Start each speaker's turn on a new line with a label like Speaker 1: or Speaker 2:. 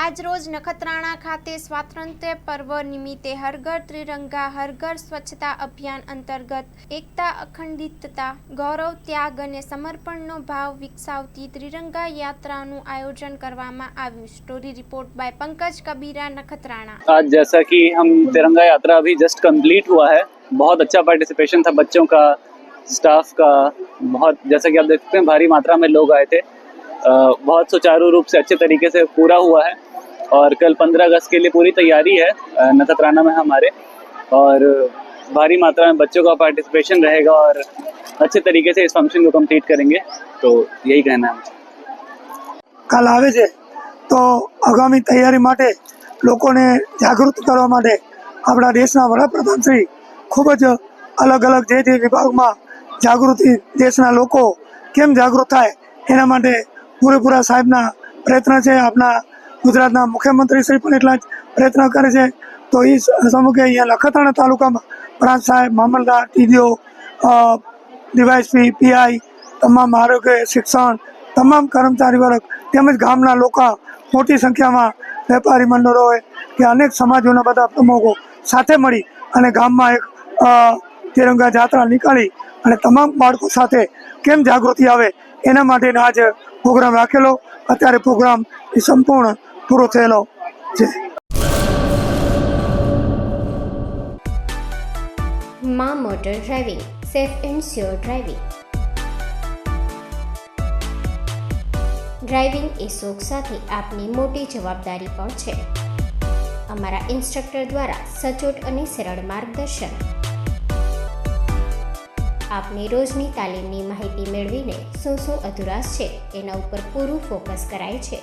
Speaker 1: આજ રોજ નખત્રાણા ખાતે સ્વાતંત્ર્ય પર્વ નિમિત્તે હર ઘર ત્રિરંગા હર ઘર સ્વચ્છતા અભિયાન અંતર્ગત એકતા, અખંડિતતા, ગૌરવ, ત્યાગ અને સમર્પણનો ભાવ વિકસાવતી ત્રિરંગા યાત્રાનું आयोजन કરવામાં આવ્યું। स्टोरी रिपोर्ट बाय पंकज कबीरा, नखत्राणा।
Speaker 2: आज जैसा कि हम तिरंगा यात्रा अभी जस्ट कंप्लीट हुआ है, बहुत अच्छा पार्टिसिपेशन था बच्चों का, स्टाफ का। बहुत जैसा कि आप देख सकते हैं भारी मात्रा में लोग आए थे। बहुत सुचारू रूप से अच्छे तरीके से पूरा हुआ है और कल 15 अगस्त के लिए पूरी तैयारी है नखत्राना में हमारे, और भारी मात्रा में बच्चों का पार्टिसिपेशन रहेगा और अच्छे तरीके से इस फंक्शन को कंप्लीट करेंगे। तो यही कहना है।
Speaker 3: કાલ આવે છે તો આગામી તૈયારી માટે લોકોને જાગૃત કરવા માટે આપણા દેશના વડાપ્રધાન શ્રી ખૂબ જ અલગ અલગ જે વિભાગમાં જાગૃતિ દેશના લોકો કેમ જાગૃત થાય એના માટે પૂરેપૂરા સાહેબના પ્રયત્ન છે। આપણા ગુજરાતના મુખ્યમંત્રી શ્રી પણ એટલા જ પ્રયત્ન કરે છે। તો એ સમૂહે અહીંયા નખત્રાણા તાલુકામાં પ્રાંત સાહેબ, મામલતદાર, ટીડીઓ, ડીવાયએસપી, પીઆઈ, તમામ આરોગ્ય, શિક્ષણ, તમામ કર્મચારી વર્ગ તેમજ ગામના લોકો મોટી સંખ્યામાં, વેપારી મંડળો હોય કે અનેક સમાજોના બધા પ્રમુખો સાથે મળી અને ગામમાં એક તિરંગા યાત્રા નીકાળી અને તમામ બાળકો સાથે કેમ જાગૃતિ આવે એના માટેનો આજે પ્રોગ્રામ રાખેલો। અત્યારે પ્રોગ્રામ એ સંપૂર્ણ પૂરો થયેલો છે।
Speaker 4: માં motor driving, safe and sure driving. Driving એ શોખ સાથે આપની મોટી જવાબદારી પણ છે। અમારા ઇન્સ્ટ્રક્ટર દ્વારા સચોટ અને સરળ માર્ગદર્શન આપની રોજની તાલીમની માહિતી મેળવીને શું અધુરાશ છે એના ઉપર પૂરું ફોકસ કરાય છે।